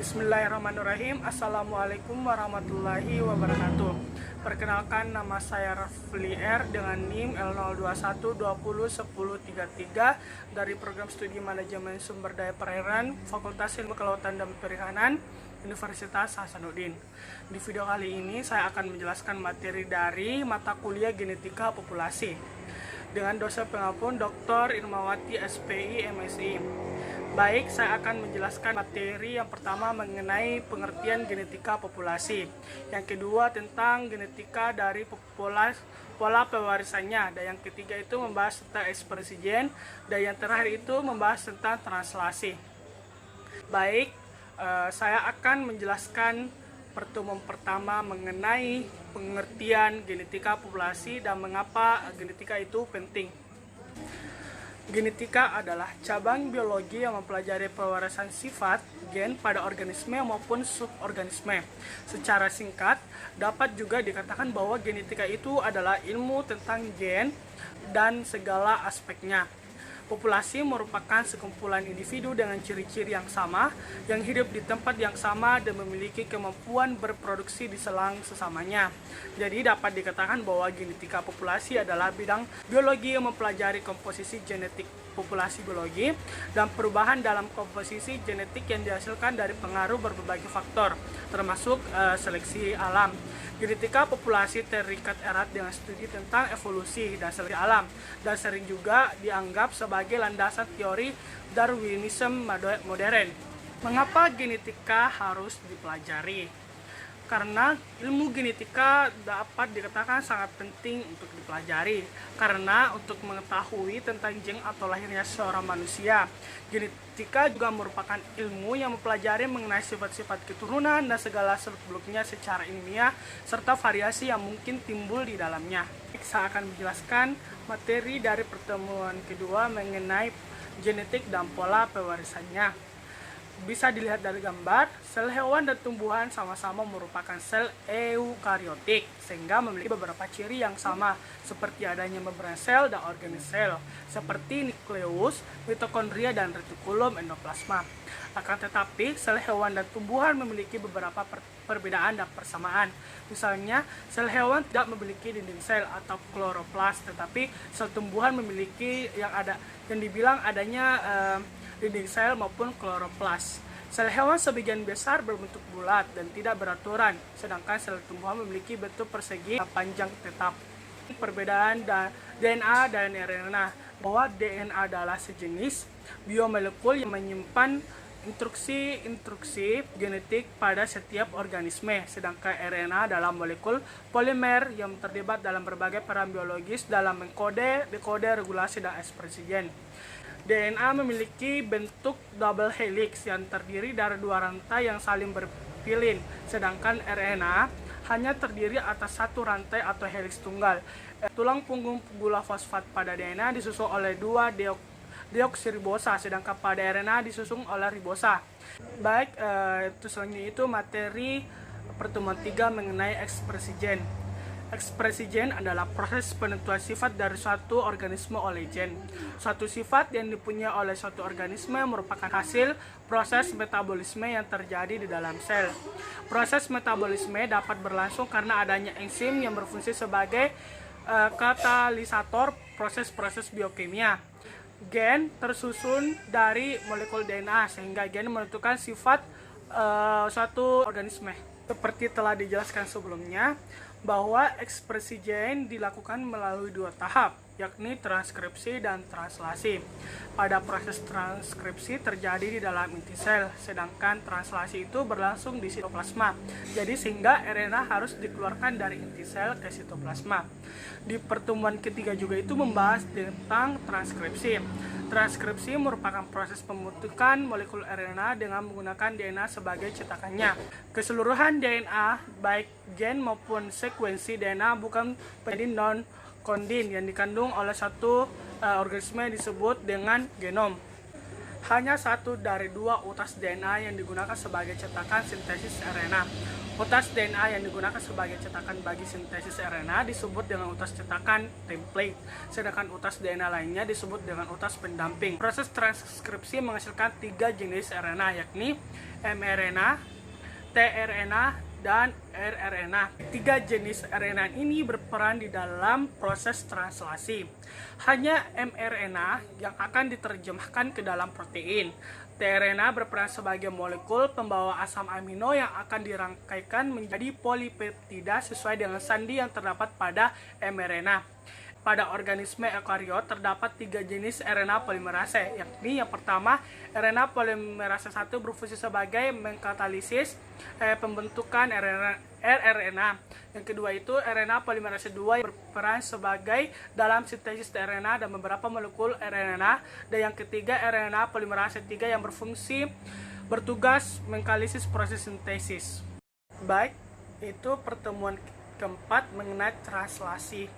Bismillahirrahmanirrahim. Assalamualaikum warahmatullahi wabarakatuh. Perkenalkan, nama saya Rafli R dengan NIM L021201033 dari Program Studi Manajemen Sumber Daya Perairan Fakultas Ilmu Kelautan dan Perikanan Universitas Hasanuddin. Di video kali ini saya akan menjelaskan materi dari mata kuliah Genetika Populasi dengan dosen pengampu Dr. Irmawati SPI MSI. Baik, saya akan menjelaskan materi yang pertama mengenai pengertian genetika populasi. Yang kedua tentang genetika dari pola pewarisannya. Dan yang ketiga itu membahas tentang ekspresi gen. Dan yang terakhir itu membahas tentang translasi. Baik, saya akan menjelaskan pertemuan pertama mengenai pengertian genetika populasi dan mengapa genetika itu penting. Genetika adalah cabang biologi yang mempelajari pewarisan sifat gen pada organisme maupun suborganisme. Secara singkat, dapat juga dikatakan bahwa genetika itu adalah ilmu tentang gen dan segala aspeknya. Populasi merupakan sekumpulan individu dengan ciri-ciri yang sama, yang hidup di tempat yang sama dan memiliki kemampuan berproduksi di selang sesamanya. Jadi dapat dikatakan bahwa genetika populasi adalah bidang biologi yang mempelajari komposisi genetik populasi biologi dan perubahan dalam komposisi genetik yang dihasilkan dari pengaruh berbagai faktor, termasuk seleksi alam. Genetika populasi terikat erat dengan studi tentang evolusi dan seleksi alam dan sering juga dianggap sebagai landasan teori Darwinisme modern. Mengapa genetika harus dipelajari? Karena ilmu genetika dapat dikatakan sangat penting untuk dipelajari. Karena untuk mengetahui tentang gen atau lahirnya seorang manusia, genetika juga merupakan ilmu yang mempelajari mengenai sifat-sifat keturunan dan segala seluk-beluknya secara ilmiah, serta variasi yang mungkin timbul di dalamnya. Saya akan menjelaskan materi dari pertemuan kedua mengenai genetik dan pola pewarisannya. Bisa dilihat dari gambar, sel hewan dan tumbuhan sama-sama merupakan sel eukariotik, sehingga memiliki beberapa ciri yang sama, seperti adanya membran sel dan organel sel, seperti nukleus, mitokondria, dan retikulum endoplasma. Akan tetapi, sel hewan dan tumbuhan memiliki beberapa perbedaan dan persamaan. Misalnya, sel hewan tidak memiliki dinding sel atau kloroplas, tetapi sel tumbuhan memiliki yang dibilang adanya dinding sel maupun kloroplas. Sel hewan sebagian besar berbentuk bulat dan tidak beraturan, sedangkan sel tumbuhan memiliki bentuk persegi panjang tetap. Perbedaan DNA dan RNA, bahwa DNA adalah sejenis biomolekul yang menyimpan instruksi genetik pada setiap organisme, sedangkan RNA adalah molekul polimer yang terlibat dalam berbagai peran biologis dalam mengkode, dekode, regulasi, dan ekspresi gen. DNA memiliki bentuk double helix yang terdiri dari dua rantai yang saling berpilin, sedangkan RNA hanya terdiri atas satu rantai atau helix tunggal. Tulang punggung gula fosfat pada DNA disusun oleh dua deoksiribosa, sedangkan pada RNA disusun oleh ribosa. Baik, itu selanjutnya itu materi pertemuan 3 mengenai ekspresi gen. Ekspresi gen adalah proses penentuan sifat dari suatu organisme oleh gen. Suatu sifat yang dipunyai oleh suatu organisme merupakan hasil proses metabolisme yang terjadi di dalam sel. Proses metabolisme dapat berlangsung karena adanya enzim yang berfungsi sebagai katalisator proses-proses biokimia. Gen tersusun dari molekul DNA, sehingga gen menentukan sifat suatu organisme. Seperti telah dijelaskan sebelumnya, bahwa ekspresi gen dilakukan melalui dua tahap, yakni transkripsi dan translasi. Pada proses transkripsi terjadi di dalam inti sel, sedangkan translasi itu berlangsung di sitoplasma. Jadi sehingga RNA harus dikeluarkan dari inti sel ke sitoplasma. Di pertemuan ketiga juga itu membahas tentang transkripsi. Transkripsi merupakan proses pembentukan molekul RNA dengan menggunakan DNA sebagai cetakannya. Keseluruhan DNA, baik gen maupun sekuensi DNA, bukan menjadi non-kondin yang dikandung oleh satu organisme disebut dengan genom. Hanya satu dari dua utas DNA yang digunakan sebagai cetakan sintesis RNA. Utas DNA yang digunakan sebagai cetakan bagi sintesis RNA disebut dengan utas cetakan template, sedangkan utas DNA lainnya disebut dengan utas pendamping. Proses transkripsi menghasilkan 3 jenis RNA, yakni mRNA, tRNA, dan rRNA. 3 jenis RNA ini berperan di dalam proses translasi. Hanya mRNA yang akan diterjemahkan ke dalam protein. tRNA berperan sebagai molekul pembawa asam amino yang akan dirangkaikan menjadi polipeptida sesuai dengan sandi yang terdapat pada mRNA. Pada organisme eukariot terdapat 3 jenis RNA polimerase, yakni yang pertama, RNA polimerase 1 berfungsi sebagai mengkatalisis pembentukan rRNA. Yang kedua itu RNA polimerase 2 yang berperan sebagai dalam sintesis RNA dan beberapa molekul RNA. Dan yang ketiga RNA polimerase 3 yang bertugas mengkalisis proses sintesis. Baik, itu pertemuan keempat mengenai translasi.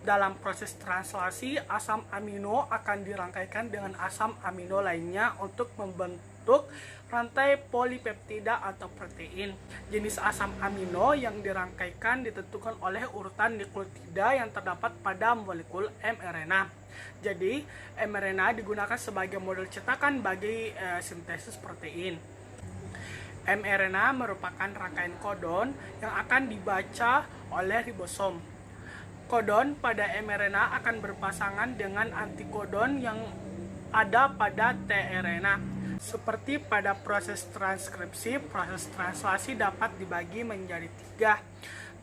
Dalam proses translasi, asam amino akan dirangkaikan dengan asam amino lainnya untuk membentuk rantai polipeptida atau protein. Jenis asam amino yang dirangkaikan ditentukan oleh urutan nukleotida yang terdapat pada molekul mRNA. Jadi, mRNA digunakan sebagai model cetakan bagi sintesis protein. mRNA merupakan rangkaian kodon yang akan dibaca oleh ribosom. Kodon pada mRNA akan berpasangan dengan antikodon yang ada pada tRNA. Seperti pada proses transkripsi, proses translasi dapat dibagi menjadi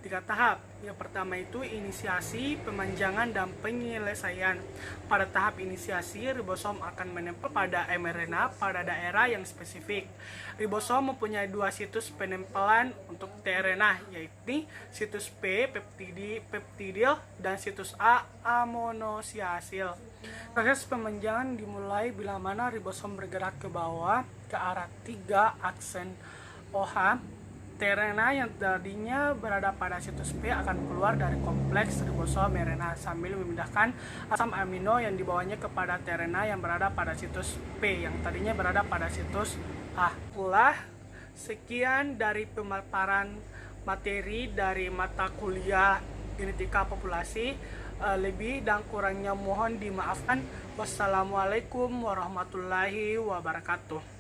tiga tahap. Yang pertama itu inisiasi, pemanjangan, dan penyelesaian. Pada tahap inisiasi, ribosom akan menempel pada mRNA pada daerah yang spesifik. Ribosom mempunyai 2 situs penempelan untuk tRNA, yaitu situs P, peptidil, dan situs A, amonosiasil. Proses pemanjangan dimulai bila mana ribosom bergerak ke bawah ke arah 3 aksen OH. tRNA yang tadinya berada pada situs P akan keluar dari kompleks ribosom RNA sambil memindahkan asam amino yang dibawanya kepada tRNA yang berada pada situs P yang tadinya berada pada situs A. Sekian dari pemaparan materi dari mata kuliah genetika populasi. Lebih dan kurangnya mohon dimaafkan. Wassalamualaikum warahmatullahi wabarakatuh.